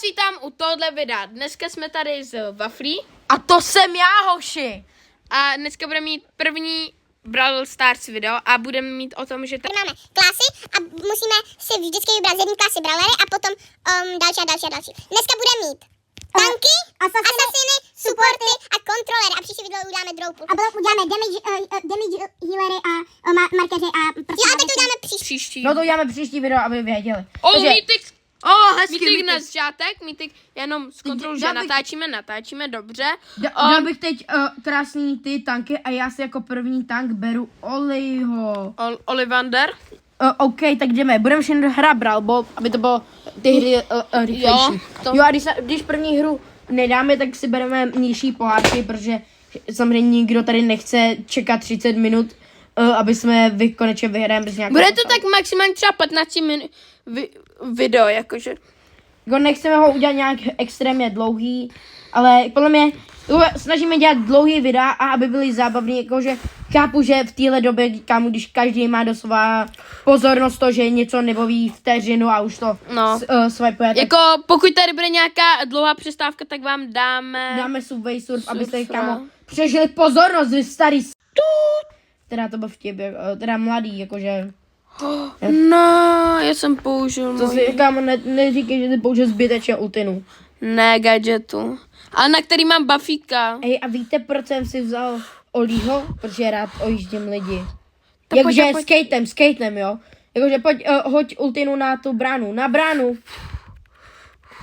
vítám u tohohle videa. Dneska jsme tady z Waflí. A to jsem já, hoši. A dneska budeme mít první Brawl Stars video a budeme mít o tom, že Máme klasy a musíme si vždycky vybrat z jedné klasy brawlery a potom další a další a další. Dneska budeme mít tanky, asasiny, supporty a kontrolery. A příští video uděláme droupu. A potom uděláme damage healery a markeři a prostě... Jo, a teď to uděláme příští. příští. No to uděláme příští video, aby věděli. Mythic. Hezky, Mythic na začátek, Mythic jenom zkontroluji, že natáčíme dobře. Dal bych teď krásný ty tanky a já si jako první tank beru Oliho. Olivander. OK, tak jdeme. Budeme všechno hrát Brawl Ball, aby to bylo ty hry rychlejší. Jo, a když první hru nedáme, tak si bereme nižší pohádky, protože samozřejmě nikdo tady nechce čekat 30 minut, aby jsme konečně vyhrajeme bez nějakého. Bude to tak maximálně třeba 15 minut video, jakože. Jako nechceme ho udělat nějak extrémně dlouhý, ale podle mě snažíme dělat dlouhý videa a aby byly zábavný, jakože chápu, že v téhle době, kámo, když každý má doslova pozornost to, že něco nebaví vteřinu a už to swipeuje. Jako pokud tady bude nějaká dlouhá přestávka, tak vám dáme Subway Surf, abyste, kámo, přežili pozornost, vy starý teda to byl vtip, teda mladý, jakože. No, já jsem použil. Co si, kámo, neříkej, že ty použil zbytečně ultinu. Ne, gadgetu. Ale na který mám Buffyka. Ej, a víte, proč jsem si vzal Olího? Protože rád ojíždím lidi. Tak Jakože pojď. skatem, jo? Jakože pojď, hoď ultinu na tu bránu. Na bránu.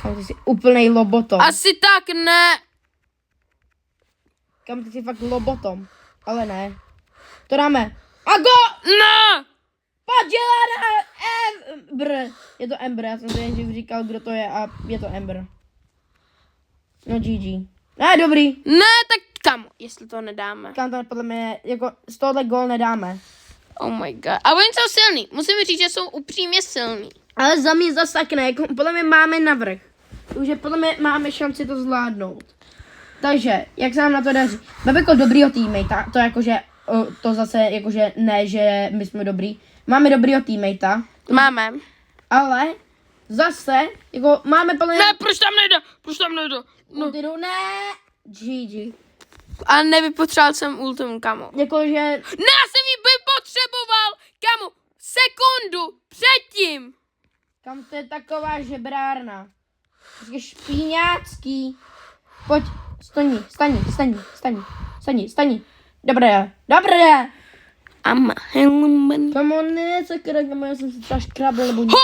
Kam ty jsi úplnej lobotom. Asi tak ne. Kam ty jsi fakt lobotom. Ale ne. To dáme. A go! Ne! Podělaná Ember. Je to Ember, já jsem si jen říkal, kdo to je a je to Ember. No GG. Dobrý. Ne, tak kam, jestli to nedáme. Kam to podle mě, jako z tohohle gól nedáme. Oh my god. A oni jsou silní. Musím říct, že jsou upřímně silní. Ale za mě zase tak ne, jako podle mě máme navrch. Takže podle mě máme šanci to zvládnout. Takže, jak se nám na to daří? Máme jako dobrýho teammate, to jakože, to zase jakože ne, že my jsme dobrý. Máme dobrýho teammatea. Máme. Ale zase, jako máme podle mě... Ne, proč tam nejde? No. Ultinu, ne. GG. A nevypotřeboval jsem ultim, kamo. Jakože... Ne, já jsem ji vypotřeboval, kamo, sekundu předtím. Kam to je taková žebrárna? Prostě špíňácký. Pojď, staň. Dobré. Ama, helmen. Come on, ne, sakra, kamo, já jsem si třeba škrabl, nebo... Mama!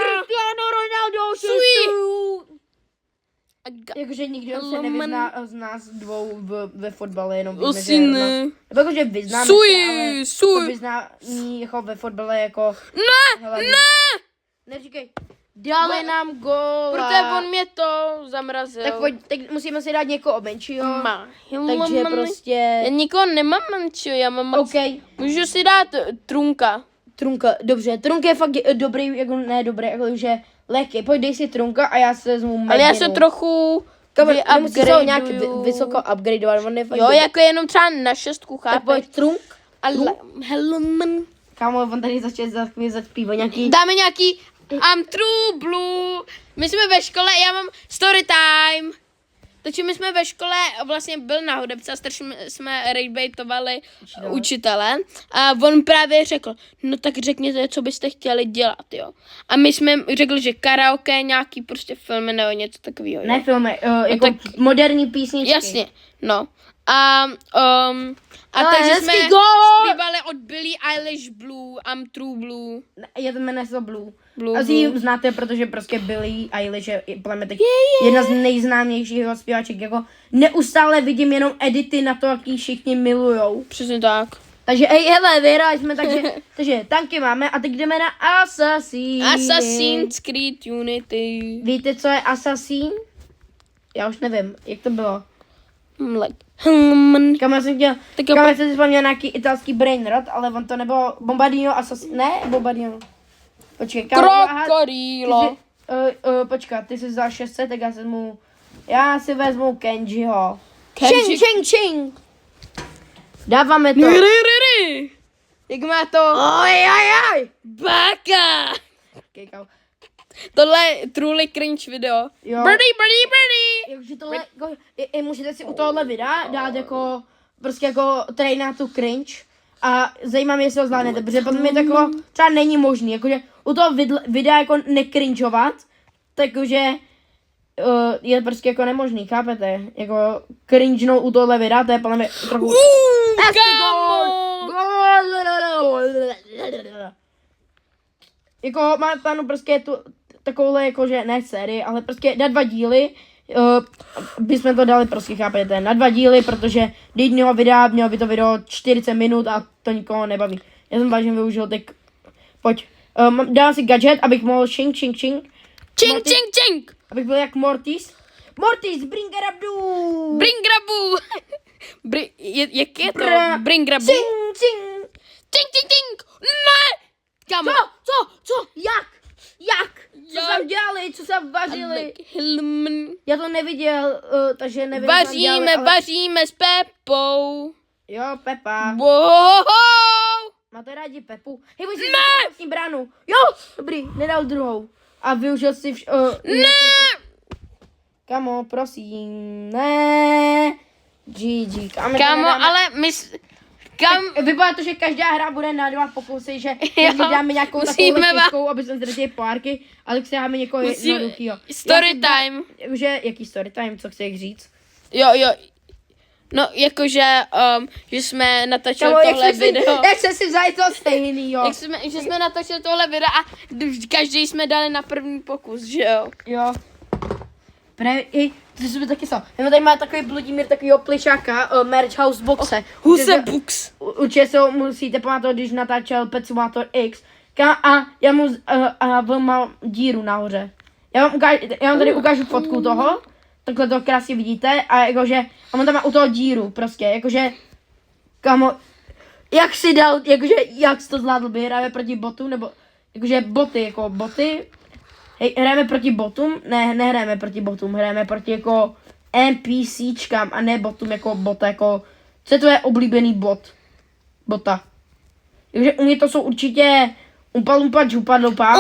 Cristiano Ronaldo, jakože nikdo se nevyzná z nás dvou ve fotbale, jenom víme, Asi ne. Nebo jakože vyznáme se, ale to vyznání jako ve fotbale jako... Ne! Neříkej. Dali nám góla. Protože on mě to zamrazil. Tak pojď, teď musíme si dát někoho menšího. Takže Já prostě... nikoho nemám menšího, já mám OK. Můžu si dát Trunka. Trunka, dobře. Trunk je fakt dobrý, jako ne dobrý, jakože lehký. Pojď, dej si Trunka a já se vezmu Medinu. Ale já se trochu nemusí se ho nějak vysoko upgradeovat, on je fakt jo, dobrý. jako jenom třeba na 6, Tak chápeš? pojď, Trunk. Ale, helmen. Kámo, on tady začal zaspívat nějaký... Dáme nějaký I'm True Blue. My jsme ve škole, já mám story time. Takže my jsme ve škole, vlastně byl na hudebce a strašně jsme ragebaitovali učitele. A on právě řekl, no tak řekněte, co byste chtěli dělat, jo. A my jsme řekli, že karaoke, nějaký prostě filmy nebo něco takového. Ne filmy, jako tak- moderní písničky. Jasně, no. A takže jsme zpívali od Billie Eilish Blue, I'm True Blue. Je to jmenuje se Blue. Blue, Asi ji znáte, protože prostě Billie Eilish je podle mě teď jedna z nejznámějších zpěvaček. Jako neustále vidím jenom edity na to, jak ji všichni milujou. Přesně tak. Takže hele, vyhráli jsme, takže tanky máme a teď jdeme na Assassin. Assassin's Creed Unity. Víte, co je Assassin? Já už nevím, jak to bylo. Kam já jsem chtěl, Tak kam já jsem si vzpomněl nějaký italský brain rot, ale on to nebylo Bombardino Assassin, ne, Bombardino. Počkej, Krokodýlo. Počkat, ty jsi vzal 600, tak já si vezmu Kenjiho. Kenji. Ching. Dáváme to. Jak má to? Oj. Baka. Okay, Tohle je truly cringe video. Jo. Birdie. Jakože tohle, jako, můžete si u tohohle videa dát jako, prostě jako try na tu cringe a zajímá mě, jestli ho zvládnete, protože potom je to jako, třeba není možný, jakože u toho videa jako nekrinžovat, takže je prostě jako nemožný, chápete? Jako cringenout u tohohle videa, to je podle mě trochu... Jako má plánu prostě tu takovouhle jakože ne sérii, ale prostě na 2 díly bychom to dali prostě, chápete, na 2 díly, protože do jednoho videa mělo by to video 40 minut a to nikoho nebaví. Já jsem vážně využil teď, pojď, dám si gadget, abych mohl ching. Ching. Abych byl jak Mortis. Mortis, bring grabu! Bring grabu. Jak je to? Bring grabu. Ching. Ting. Ne! Kámo. Co? Jak? Co jsem dělali? Co jsem vařili? Já to neviděl, takže nevím, co jsem dělali, ale... Vaříme s Pepou. Jo, Pepa. Wow. Máte rádi Pepu? Hej, pojď si s bránu. Jo, dobrý, nedal druhou. A využil si Ne! Kamo, prosím, ne. GG. Kámo, ale my... Vypadá to, že každá hra bude na 2 pokusy, že když dáme nějakou takovou těžkou, aby jsme ztratili párky, ale když se dáme někoho jednoduchýho. Story time. Jakože, jaký story time, co chceš říct? Jo. No, jakože, že jsme natočili tohle video. Jak jsme si vzali to stejný, jo. Že jsme natočili tohle video a každý jsme dali na první pokus, že jo? Jo. To by taky stalo. Tady má takový Bludimír, takovýho plišáka, Merch House boxe. Huse Books. Určitě se ho musíte pamatovat, když natáčel Pet Simulator X. A já mu mal díru nahoře. Já vám tady ukážu fotku toho. Takhle to krásně vidíte. A jakože, a on tam má u toho díru prostě. Jakože, kamo, jak si dal, jakože, jak jsi to zvládl, by hráme proti botu, nebo, jakože boty. Hej, hrajeme proti botům? Ne, nehrajeme proti botům, hrajeme proti jako NPCčkám a ne botům jako bota, jako, co je tvoje oblíbený bota? Takže u mě to jsou určitě Umpa Lumpa Čupa Dupa.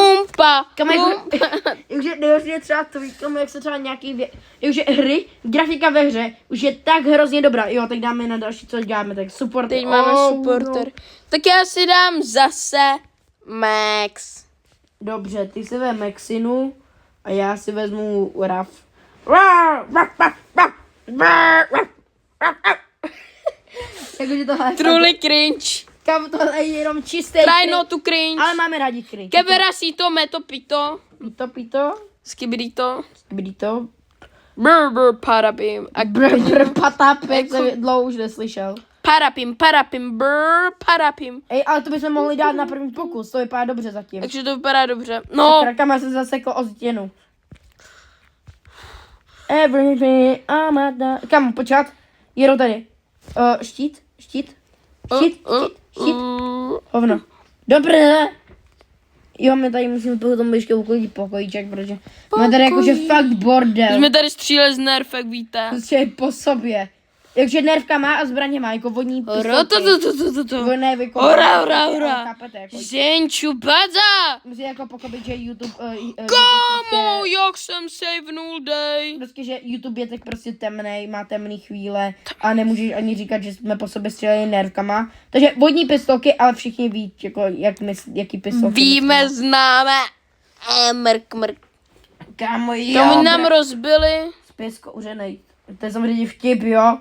Jakože nejhorší je třeba to, jak se třeba nějaký jakože hry, grafika ve hře už je tak hrozně dobrá. Jo, tak dáme na další, co děláme, tak support. Teď máme supporter. Tak já si dám zase Max. Dobře, ty si vezme Maxinu a já si vezmu Raf. Jakože tohle... Truly cringe. Kam tohle je jenom čistý Try not to cringe. ale máme rádi cringe. Kebera si to, meto pito. Pito. Skibidito. Skibidito. Brr, parapim. Patapek, jsem dlouho už neslyšel. Parapim, brr, parapim. Ej, ale to bychom mohli dát na první pokus, to vypadá dobře zatím. Takže to vypadá dobře. No. Krakama se zasekl o stěnu. Everything I'm at the... Kam, počkat? Jedou tady. Štít. Hovno. Dobré. Jo, my tady musíme potom ještě uklidit pokojíček, protože máme tady jakože fakt bordel. Jsme tady stříleli z nerfek, víte. Prostě po sobě. Jakže nervka má a zbraně má, jako vodní pistolky. Vodné vykopat. Ora. Chápete, jako. Ženču, baza. Musí jako pochopit, že YouTube... Kámo, jak jsem savenul dej. Prostě, že YouTube je tak prostě temnej, má temný chvíle a nemůžeš ani říkat, že jsme po sobě stříleli nervkama. Takže vodní pistolky, ale všichni ví, jako, jaký pistolky. Víme, známe. Mrk. Kámo, jo. To nám rozbili. Spěs kouřenej. To je samozřejmě vtip, jo.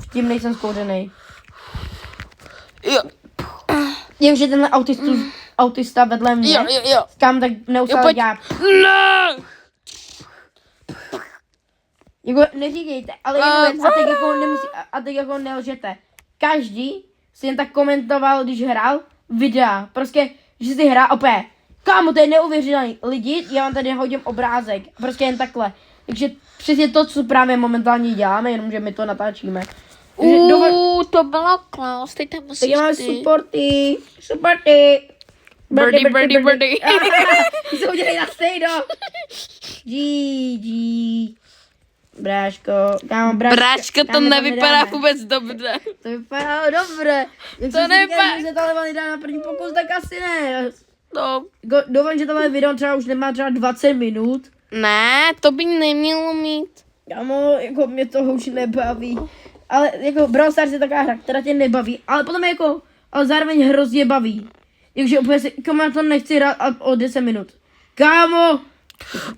Vtip nejsem zkouřenej. Jo. Jenže tenhle autista vedle mě. Jo. Kam tak neustále dělá. Ne. Jako neříkejte, ale jednu věc, a teď jako nelžete. Každý si jen tak komentoval, když hrál videa. Prostě, že si hrá opět. Kámo, to je neuvěřitelný. Lidi, já vám tady hodím obrázek. Prostě jen takhle. Takže přesně to, co právě momentálně děláme, jenomže my to natáčíme. To bylo Klaus, teď tam musíš tak máme ty. supporty. Birdie. Ty se udělej na stejno. GG. Bráško, To nevypadá vůbec dobře. To vypadá dobře. Jak To nevypadá. Když se tohle dá na první pokus, tak asi ne. No. Doufám, že tohle video třeba už nemá třeba 20 minut. Ne, to by nemělo mít. Kámo, jako mě toho už nebaví. Ale jako Brawl Stars je taková hra, která tě nebaví, ale potom je jako, ale zároveň hrozně baví. Takže úplně si, kámo, já to nechci hrát o 10 minut. Kámo!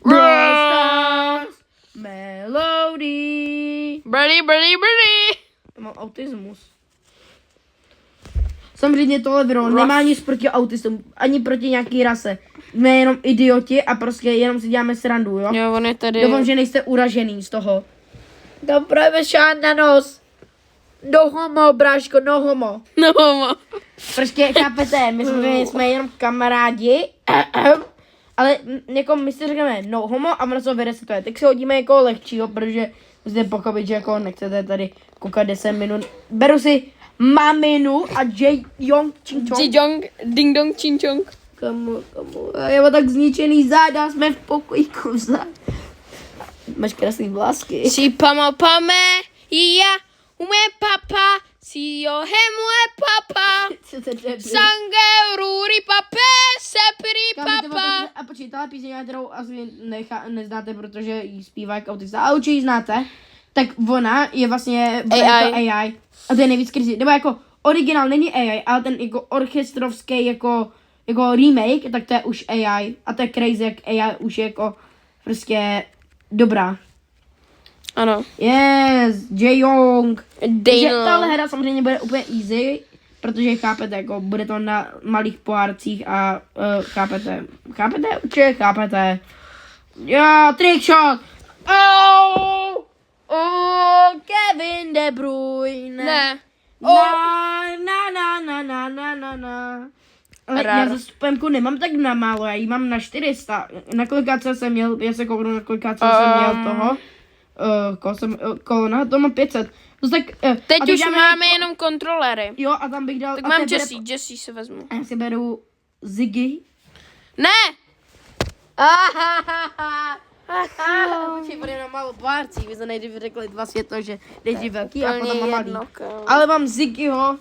Brawl Stars! Melody! Birdie. Já mám autismus. Samozřejmě tohle video nemá nic proti autistům, ani proti nějaký rase. Jsme jenom idioti a prostě jenom si děláme srandu, jo? Jo, on je tady. Doufám, že nejste uražený z toho. Tam právě šán na nos. No homo, bráško, no homo. No, mama. Prostě chápete, my jsme jenom kamarádi, ale jako my si řekneme no homo a ono se vyresetuje. Tak si hodíme jako lehčího, protože musíte pochopit, že jako nechcete tady koukat 10 minut. Beru si Maminu a Jong Ching Chong. Jijong, ding dong, ching chong. Kamu. Já mám tak zničený záda, jsme v pokojíku vzad. Máš krásný vlásky. Si pame, já, umé papa, si jo, moje papa. Sange, ruri pape, sepri papa. A počkej, tahle píseň, kterou asi neznáte, protože ji zpívá jako autista, ale určitě ji znáte, tak ona je vlastně AI. A to je nejvíc crazy. Nebo jako originál není AI, ale ten jako orchestrovský jako remake, tak to je už AI. A to je crazy, jak AI už je jako prostě dobrá. Ano. Yes, Jae-young. Takže Daniel. tahle hra samozřejmě bude úplně easy, protože chápete, jako bude to na malých pohárcích a chápete? Určitě chápete. Jo, trickshot! Oh, Kevin De Bruyne. Ne. Na. Ale já za stupemku nemám tak na málo, já ji mám na 400. Na kolikáce jsem měl, já se kouknu, na kolikáce jsem měl toho. Kolona, to mám 500. No tak, Teď a už dáme máme jako, jenom kontrolery. Jo, a tam bych dal... Tak a mám to bude Jessie si vezmu. A já si beru Ziggy. Ne! Počkej, bude na malou párcí, vy jste nejdřív řekli dva světlo, že nejdřív velký a Úplně potom malý. jedno, kámo. Ale mám Ziggyho,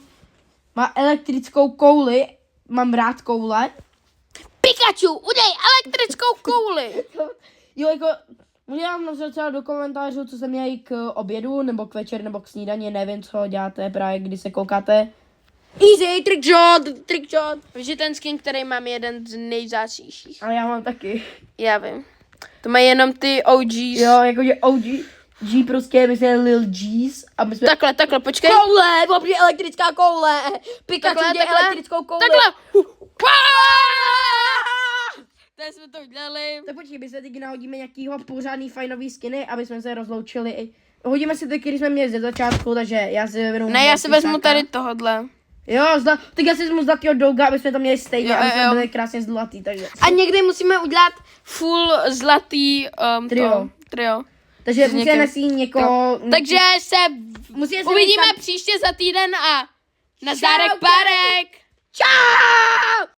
má elektrickou kouli, mám rád koule. Pikachu, udej elektrickou kouli. Jo, jako, můžete nám třeba do komentářů, co se měli k obědu, nebo k večer, nebo k snídani, nevím, co děláte právě, když se koukáte. Easy, trickshot. Víš, že ten skin, který mám, je jeden z nejvzácnějších. Ale já mám taky. Já vím. To mají jenom ty OGs. Jo, jakože OG, G prostě, my jsme Lil G's a my jsme... Takhle, počkej. Koule, popří elektrická koule. Pikachu jde elektrickou kouli. Takhle. Tady jsme to udělali. Tak počkej, my se teď nahodíme nějakýho pořádný fajnový skiny, aby jsme se rozloučili. Hodíme si ty, který jsme měli ze začátku, takže já si vezmu... Ne, já si vezmu tady tohodle. Jo, tak já si vezmu zlatýho douga, aby jsme to měli stejně, Jo, aby jsme jo. byli krásně zlatý, takže... A někdy musíme udělat full zlatý trio. Takže s musíme někým. si někoho... Takže se Musíme si uvidíme nechat- příště za týden a nazdárek Čau, párek. Čau!